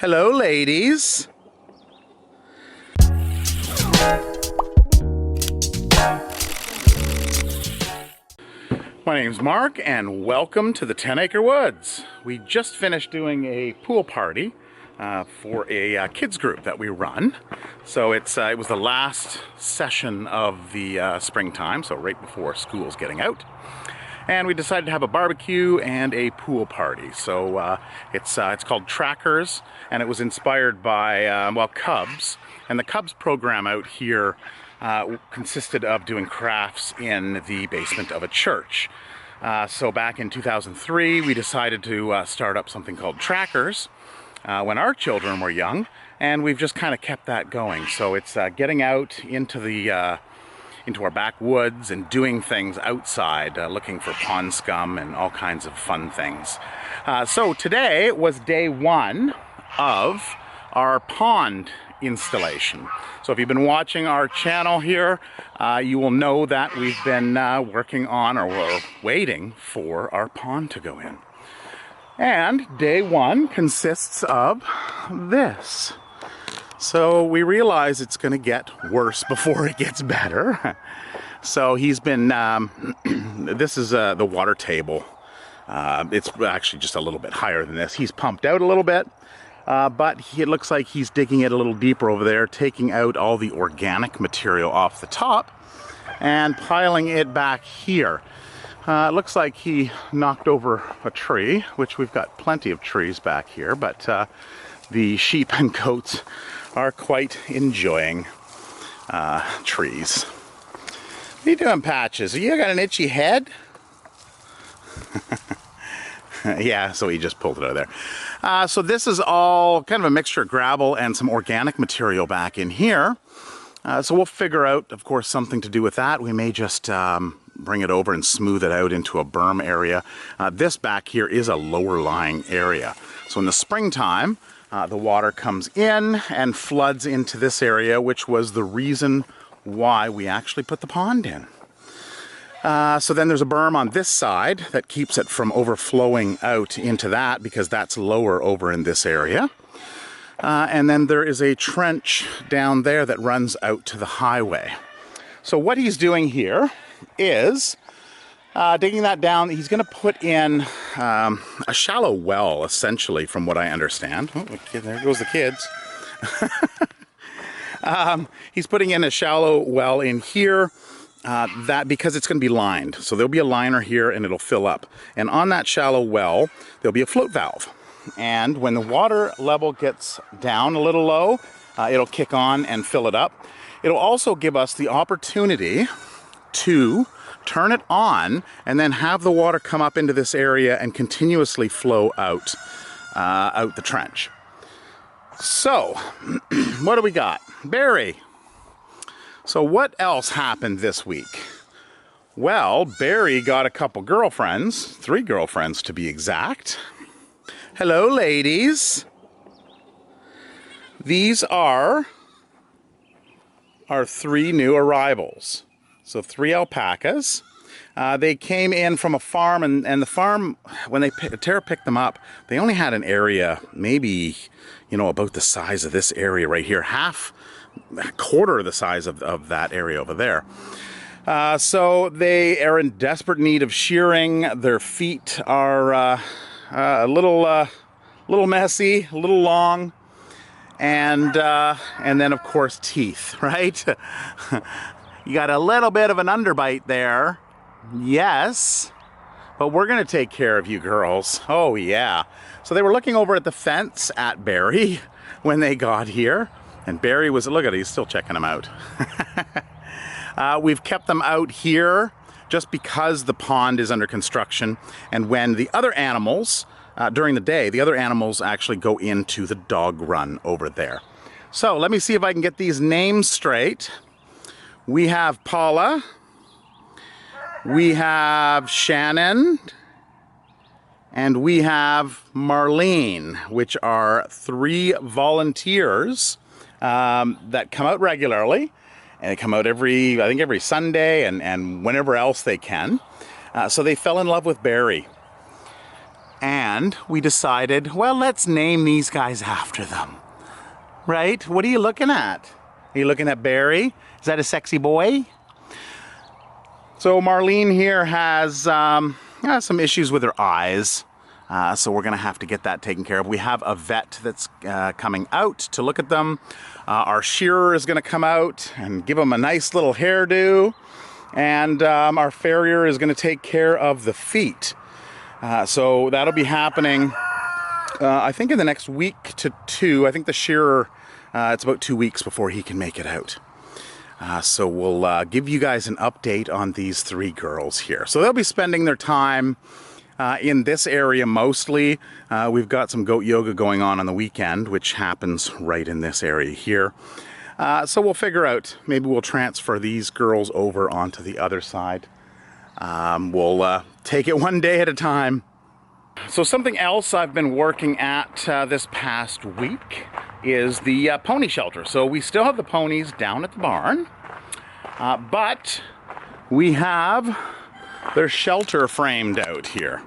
Hello, ladies. My name's Mark, and welcome to the 10 Acre Woods. We just finished doing a pool party for a kids group that we run. So it was the last session of the springtime, so right before school's getting out. And we decided to have a barbecue and a pool party. So it's called Trackers, and it was inspired by, Cubs. And the Cubs program out here consisted of doing crafts in the basement of a church. So back in 2003, we decided to start up something called Trackers when our children were young, and we've just kind of kept that going. So it's getting out into our backwoods and doing things outside, looking for pond scum and all kinds of fun things. So today was day one of our pond installation. So if you've been watching our channel here, you will know that we've been working on, or we're waiting for our pond to go in. And day one consists of this. So we realize it's going to get worse before it gets better. So he's been, this is the water table. It's actually just a little bit higher than this. He's pumped out a little bit, but it looks like he's digging it a little deeper over there, taking out all the organic material off the top and piling it back here. It looks like he knocked over a tree, which we've got plenty of trees back here, but the sheep and goats are quite enjoying trees. What are you doing, Patches? You got an itchy head? Yeah, so he just pulled it out of there. So this is all kind of a mixture of gravel and some organic material back in here. So we'll figure out, of course, something to do with that. We may just bring it over and smooth it out into a berm area. This back here is a lower lying area. So in the springtime, the water comes in and floods into this area, which was the reason why we actually put the pond in. So then there's a berm on this side that keeps it from overflowing out into that, because that's lower over in this area. And then there is a trench down there that runs out to the highway. So what he's doing here is digging that down. He's going to put in a shallow well, essentially, from what I understand. Oh, there goes the kids. He's putting in a shallow well in here, that because it's going to be lined. So there'll be a liner here and it'll fill up. And on that shallow well, there'll be a float valve. And when the water level gets down a little low, it'll kick on and fill it up. It'll also give us the opportunity to turn it on and then have the water come up into this area and continuously flow out the trench. So what do we got? Barry. So what else happened this week? Well, Barry got a couple girlfriends, 3 girlfriends to be exact. Hello, ladies. These are our 3 new arrivals. So 3 alpacas. They came in from a farm, and the farm, when Tara picked them up, they only had an area, maybe, about the size of this area right here, a quarter of the size of that area over there. So they are in desperate need of shearing. Their feet are a little messy, a little long, and then of course teeth, right? You got a little bit of an underbite there. Yes. But we're going to take care of you girls. Oh, yeah. So they were looking over at the fence at Barry when they got here. And Barry was, look at it, he's still checking them out. We've kept them out here just because the pond is under construction. And when the other animals, during the day, the other animals actually go into the dog run over there. So let me see if I can get these names straight. We have Paula, we have Shannon, and we have Marlene, which are 3 volunteers that come out regularly. And they come out every Sunday and whenever else they can. So they fell in love with Barry. And we decided, well, let's name these guys after them. Right? What are you looking at? Are you looking at Barry? Is that a sexy boy? So Marlene here has some issues with her eyes. So we're going to have to get that taken care of. We have a vet that's coming out to look at them. Our shearer is going to come out and give them a nice little hairdo. And our farrier is going to take care of the feet. So that'll be happening, I think, in the next week to two. I think the shearer, it's about 2 weeks before he can make it out. So we'll give you guys an update on these 3 girls here. So they'll be spending their time in this area mostly. We've got some goat yoga going on the weekend, which happens right in this area here. So we'll figure out, maybe we'll transfer these girls over onto the other side. We'll take it one day at a time. So something else I've been working at this past week is the pony shelter. So we still have the ponies down at the barn, but we have their shelter framed out here.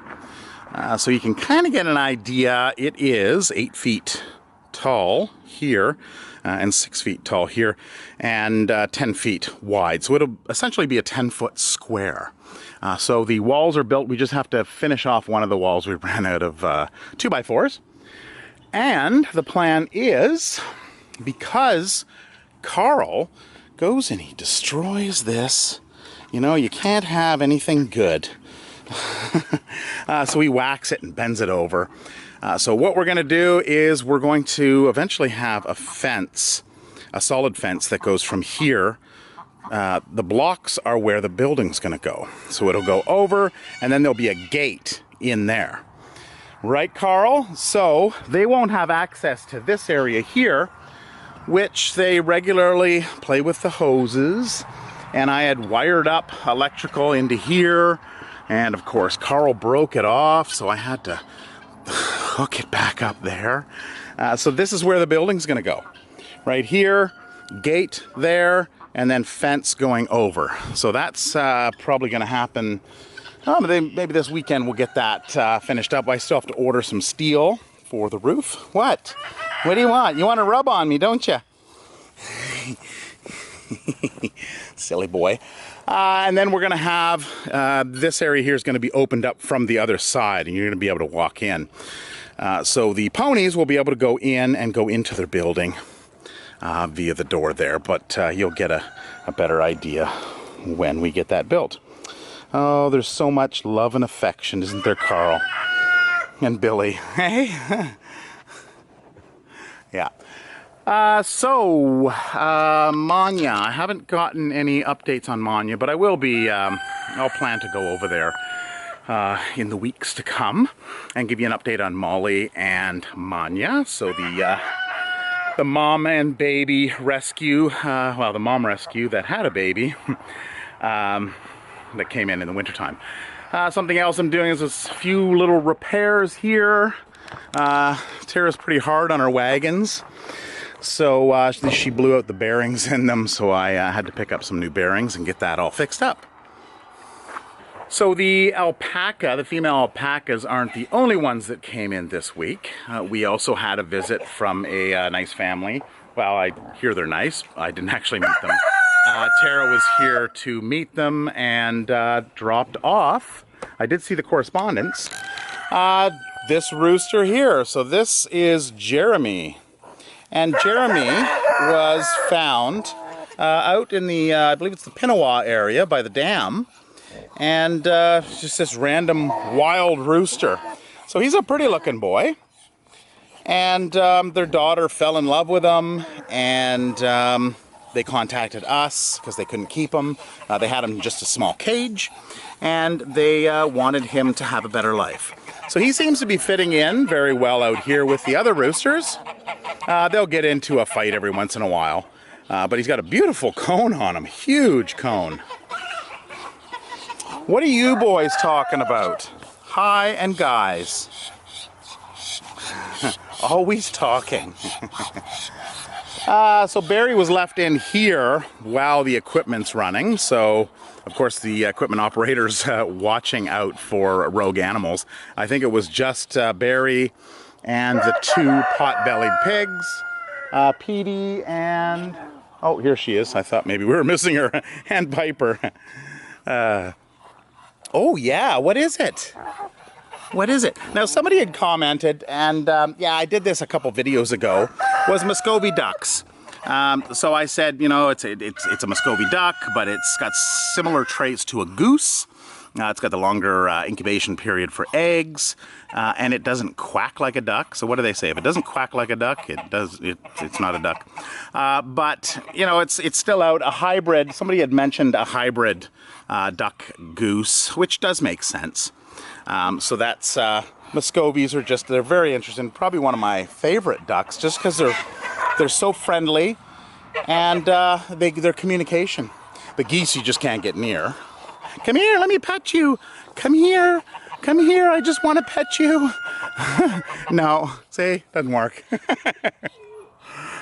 So you can kind of get an idea. It is 8 feet tall here and 6 feet tall here and 10 feet wide. So it'll essentially be a 10-foot square. So the walls are built. We just have to finish off one of the walls. We ran out of 2x4s. And the plan is, because Carl goes and he destroys this, you know, you can't have anything good. So he whacks it and bends it over. So what we're going to do is we're going to eventually have a fence, a solid fence that goes from here. The blocks are where the building's going to go. So it'll go over, and then there'll be a gate in there. Right, Carl? So they won't have access to this area here, which they regularly play with the hoses. And I had wired up electrical into here. And of course, Carl broke it off, so I had to hook it back up there. So this is where the building's going to go. Right here, gate there, and then fence going over. So that's probably going to happen. Maybe this weekend we'll get that finished up. I still have to order some steel for the roof. What? What do you want? You want to rub on me, don't you? Silly boy. And then we're going to have, this area here is going to be opened up from the other side, and you're going to be able to walk in. So the ponies will be able to go in and go into their building via the door there, but you'll get a better idea when we get that built. Oh, there's so much love and affection, isn't there, Carl? And Billy. Hey? Yeah. Manya. I haven't gotten any updates on Manya, but I will be, I'll plan to go over there in the weeks to come and give you an update on Molly and Manya. So the mom and baby rescue, well, the mom rescue that had a baby that came in the wintertime. Something else I'm doing is a few little repairs here. Tara's pretty hard on her wagons. So she blew out the bearings in them, so I had to pick up some new bearings and get that all fixed up. So the alpaca, the female alpacas, aren't the only ones that came in this week. We also had a visit from a nice family. Well, I hear they're nice. I didn't actually meet them. Tara was here to meet them and dropped off. I did see the correspondence. This rooster here. So this is Jeremy. And Jeremy was found out in the, I believe it's the Pinawa area by the dam. And just this random wild rooster. So he's a pretty looking boy. And their daughter fell in love with him, and they contacted us because they couldn't keep him. They had him in just a small cage, and they wanted him to have a better life. So he seems to be fitting in very well out here with the other roosters. They'll get into a fight every once in a while, but he's got a beautiful cone on him, huge cone. What are you boys talking about? Hi and guys. Always talking. So Barry was left in here while the equipment's running. So, of course, the equipment operator's watching out for rogue animals. I think it was just Barry and the 2 pot-bellied pigs, Petey and... Oh, here she is. I thought maybe we were missing her, and Piper. Oh, yeah, what is it? What is it? Now, somebody had commented, and yeah, I did this a couple videos ago, was Muscovy ducks. So I said, you know, it's a Muscovy duck, but it's got similar traits to a goose. It's got the longer incubation period for eggs, and it doesn't quack like a duck. So what do they say? If it doesn't quack like a duck, it's not a duck. But you know, it's still out. A hybrid. Somebody had mentioned a hybrid duck goose, which does make sense. So that's Muscovies are they're very interesting. Probably one of my favorite ducks, just because they're so friendly, and their communication. The geese you just can't get near. Come here, let me pet you. Come here, I just want to pet you. No, see, doesn't work.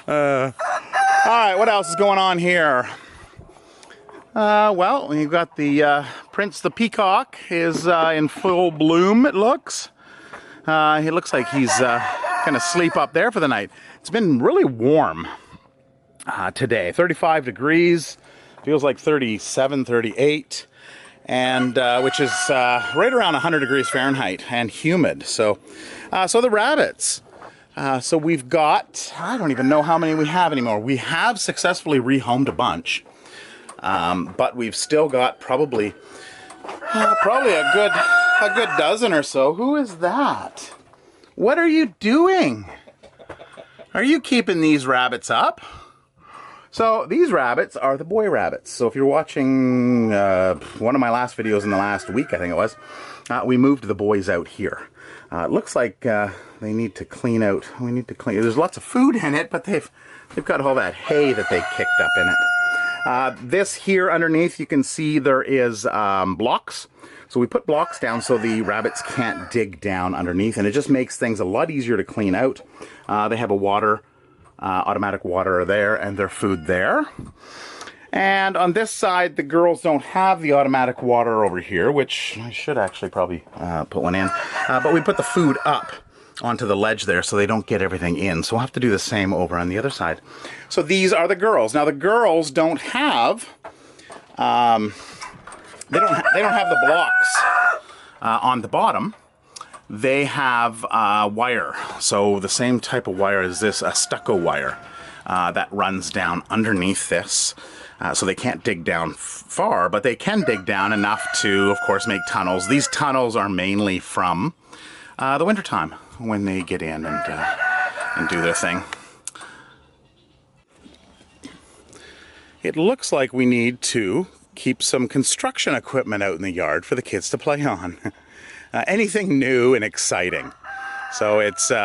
All right, what else is going on here? Well, we've got the Prince the Peacock is in full bloom, it looks. He looks like he's going to sleep up there for the night. It's been really warm today, 35 degrees, feels like 37, 38. And which is right around 100 degrees Fahrenheit and humid. So the rabbits. So we've got, I don't even know how many we have anymore. We have successfully rehomed a bunch, but we've still got probably a good dozen or so. Who is that? What are you doing? Are you keeping these rabbits up? So these rabbits are the boy rabbits. So if you're watching one of my last videos in the last week, I think it was, we moved the boys out here. It looks like they need to clean out. We need to clean. There's lots of food in it, but they've got all that hay that they kicked up in it. This here underneath, you can see there is blocks. So we put blocks down so the rabbits can't dig down underneath, and it just makes things a lot easier to clean out. They have a automatic water there, and their food there. And on this side, the girls don't have the automatic water over here, which I should actually probably put one in. But we put the food up onto the ledge there so they don't get everything in. So we'll have to do the same over on the other side. So these are the girls. Now the girls don't have they don't have the blocks on the bottom. They have wire, so the same type of wire as this, a stucco wire that runs down underneath this. So they can't dig down far, but they can dig down enough to, of course, make tunnels. These tunnels are mainly from the wintertime when they get in and do their thing. It looks like we need to keep some construction equipment out in the yard for the kids to play on. Anything new and exciting. So it's, you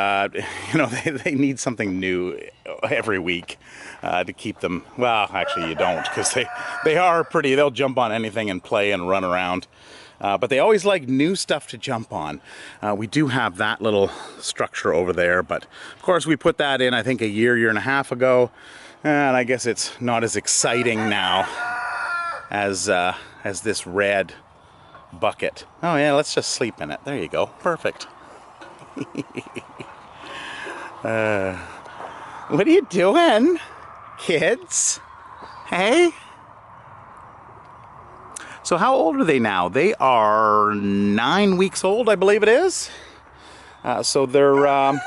know, they need something new every week to keep them, well, actually you don't, because they are pretty, they'll jump on anything and play and run around. But they always like new stuff to jump on. We do have that little structure over there, but of course we put that in, I think, a year and a half ago. And I guess it's not as exciting now as this red bucket. Oh yeah, let's just sleep in it. There you go. Perfect. What are you doing, kids? Hey? So how old are they now? They are 9 weeks old, I believe it is. So they're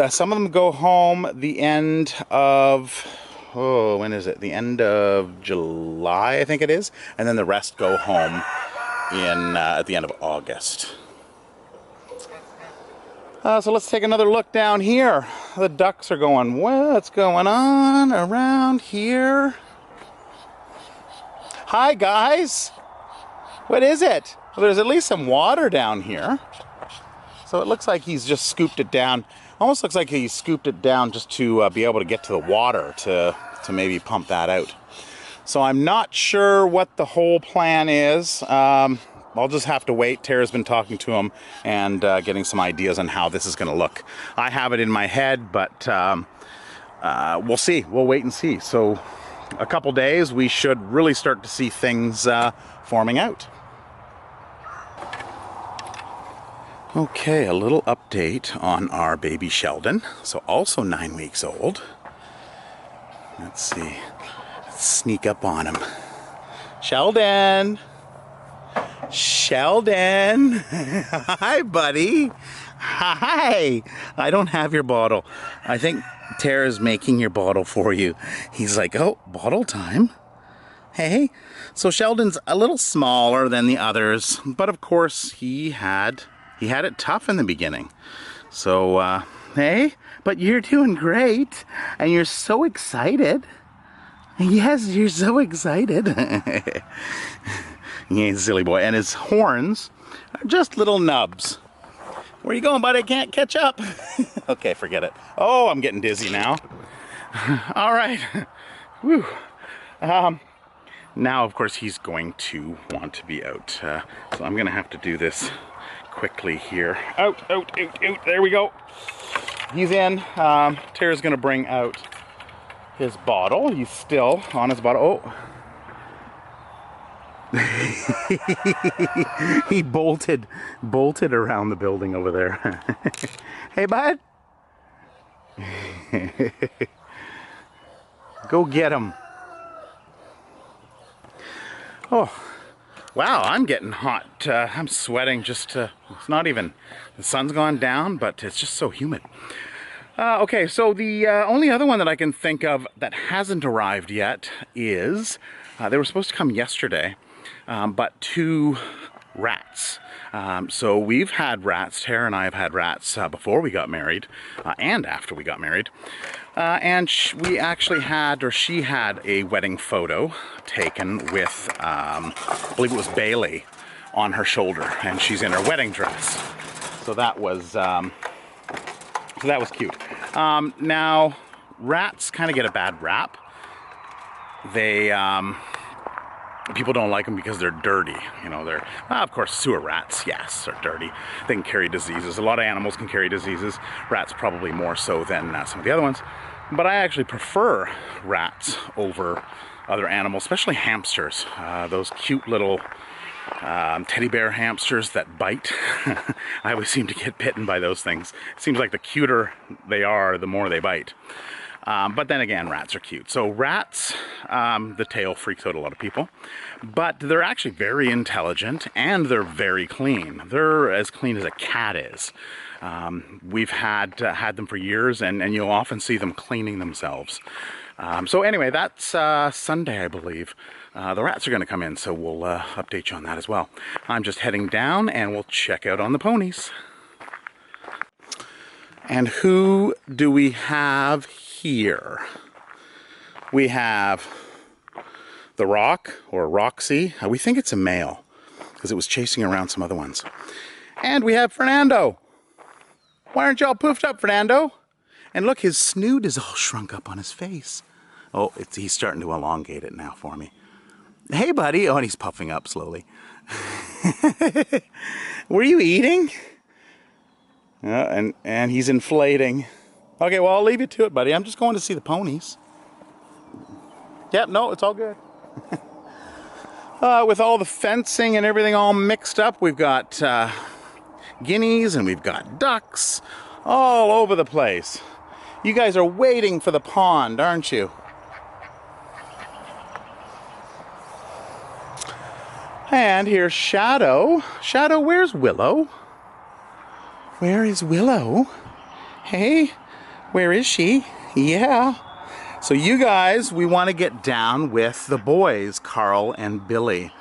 some of them go home the end of, oh, when is it? The end of July, I think it is. And then the rest go home at the end of August. So let's take another look down here. The ducks are going, what's going on around here? Hi, guys. What is it? Well, there's at least some water down here. So it looks like he's just scooped it down. Almost looks like he scooped it down just to be able to get to the water to maybe pump that out. So I'm not sure what the whole plan is. I'll just have to wait. Tara's been talking to him and getting some ideas on how this is going to look. I have it in my head, but we'll see. We'll wait and see. So a couple days, we should really start to see things forming out. Okay, a little update on our baby Sheldon. So also 9 weeks old. Let's see. Let's sneak up on him. Sheldon! Sheldon! Hi, buddy! Hi! I don't have your bottle. I think Tara's making your bottle for you. He's like, oh, bottle time. Hey. So Sheldon's a little smaller than the others, but of course he had it tough in the beginning. So, hey, but you're doing great, and you're so excited. Yes, you're so excited. He's a silly boy, and his horns are just little nubs. Where you going, buddy? I can't catch up. Okay, forget it. Oh, I'm getting dizzy now. All right. Whew. Now, of course, he's going to want to be out. So I'm going to have to do this quickly here. Out. There we go. He's in. Tara's going to bring out his bottle. He's still on his bottle. Oh. He bolted around the building over there. Hey, bud. Go get him. Oh, wow, I'm getting hot. I'm sweating just to, it's not even, the sun's gone down, but it's just so humid. Okay, so the only other one that I can think of that hasn't arrived yet is, they were supposed to come yesterday, but 2 rats. So we've had rats, Tara and I have had rats before we got married, and after we got married. And we actually had, or she had, a wedding photo taken with, I believe it was Bailey, on her shoulder, and she's in her wedding dress. So that was cute. Now, rats kind of get a bad rap. They, people don't like them because they're dirty. You know, they're, of course, sewer rats, yes, are dirty. They can carry diseases. A lot of animals can carry diseases. Rats probably more so than some of the other ones. But I actually prefer rats over other animals, especially hamsters. Those cute little teddy bear hamsters that bite. I always seem to get bitten by those things. It seems like the cuter they are, the more they bite. But then again, rats are cute. So rats, the tail freaks out a lot of people, but they're actually very intelligent and they're very clean. They're as clean as a cat is. We've had them for years, and you'll often see them cleaning themselves. So anyway, that's Sunday, I believe. The rats are going to come in, so we'll update you on that as well. I'm just heading down, and we'll check out on the ponies. And who do we have here? We have the Rock, or Roxy. We think it's a male, because it was chasing around some other ones. And we have Fernando. Why aren't y'all poofed up, Fernando? And look, his snoot is all shrunk up on his face. Oh, he's starting to elongate it now for me. Hey, buddy. Oh, and he's puffing up slowly. Were you eating? And he's inflating. Okay, well, I'll leave you to it, buddy. I'm just going to see the ponies. Yep, no, it's all good. With all the fencing and everything all mixed up, we've got guineas and we've got ducks all over the place. You guys are waiting for the pond, aren't you? And here's Shadow. Shadow, where's Willow? Where is Willow? Hey, where is she? Yeah. So you guys, we want to get down with the boys, Carl and Billy.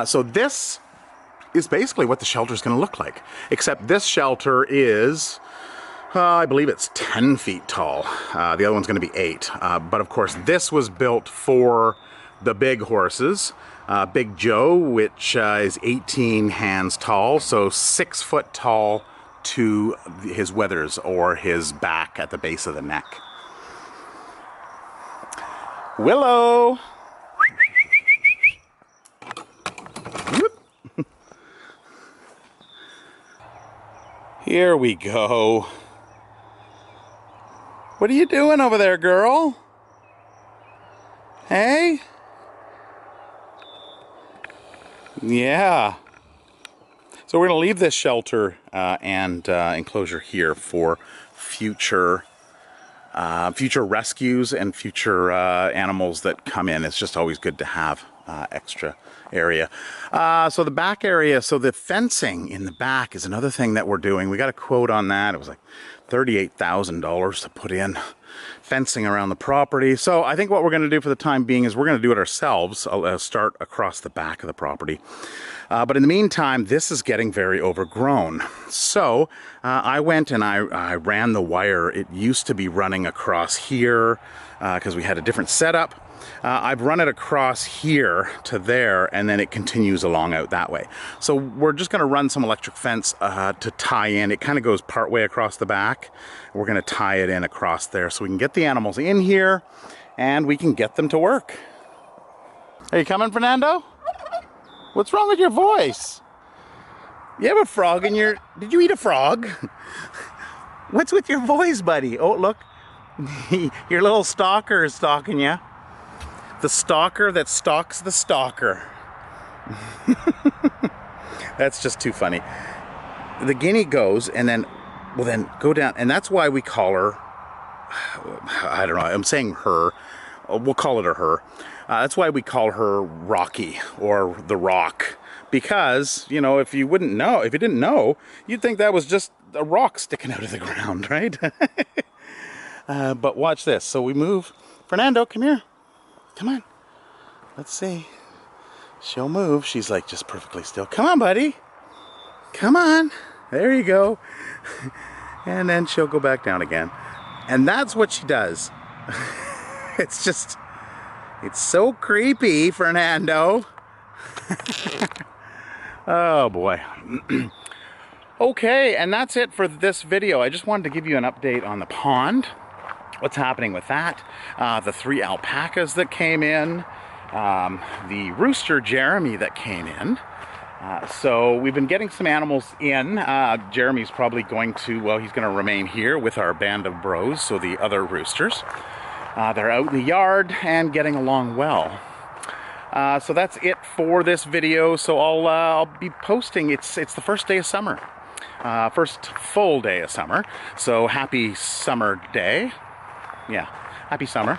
So this is basically what the shelter is going to look like. Except this shelter is, I believe it's 10 feet tall. The other one's going to be 8. But of course, this was built for the big horses. Big Joe, which is 18 hands tall, so 6 foot tall to his withers, or his back at the base of the neck. Willow! Here we go. What are you doing over there, girl? Hey? Yeah. So we're going to leave this shelter and enclosure here for future rescues and future animals that come in. It's just always good to have extra area. So the back area, so the fencing in the back is another thing that we're doing. We got a quote on that. It was like $38,000 to put in fencing around the property. So I think what we're going to do for the time being is we're going to do it ourselves. I'll start across the back of the property. But in the meantime, this is getting very overgrown. So I went and I ran the wire. It used to be running across here because we had a different setup. I've run it across here to there, and then it continues along out that way. So we're just going to run some electric fence to tie in. It kind of goes part way across the back. We're going to tie it in across there so we can get the animals in here and we can get them to work. Are you coming, Fernando? What's wrong with your voice? You have a frog in your... Did you eat a frog? What's with your voice, buddy? Oh, look. Your little stalker is stalking you. The stalker that stalks the stalker. That's just too funny. The guinea goes and then, well, then go down. And that's why we call her... I don't know. I'm saying her. We'll call it a her. That's why we call her Rocky or the Rock, because, you know, if you didn't know, you'd think that was just a rock sticking out of the ground, right? But watch this. So we move. Fernando, come here. Come on. Let's see. She'll move. She's like just perfectly still. Come on, buddy. Come on. There you go. And then she'll go back down again. And that's what she does. It's just... It's so creepy, Fernando. Oh boy. Okay, and that's it for this video. I just wanted to give you an update on the pond. What's happening with that. The 3 alpacas that came in. The rooster Jeremy that came in. So we've been getting some animals in. Jeremy's probably going to, well, he's going to remain here with our band of bros, so the other roosters. They're out in the yard and getting along well. So that's it for this video. So I'll be posting. It's the first day of summer, first full day of summer. So happy summer day. Yeah, happy summer.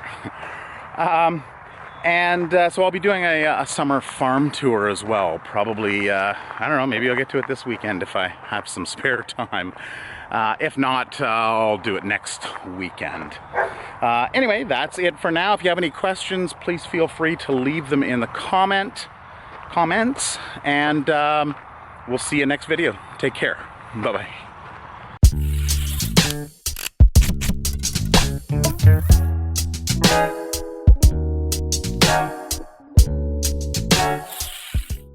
So I'll be doing a summer farm tour as well. Probably, I don't know, maybe I'll get to it this weekend if I have some spare time. If not, I'll do it next weekend. Anyway, that's it for now. If you have any questions, please feel free to leave them in the comments. And we'll see you next video. Take care. Bye-bye.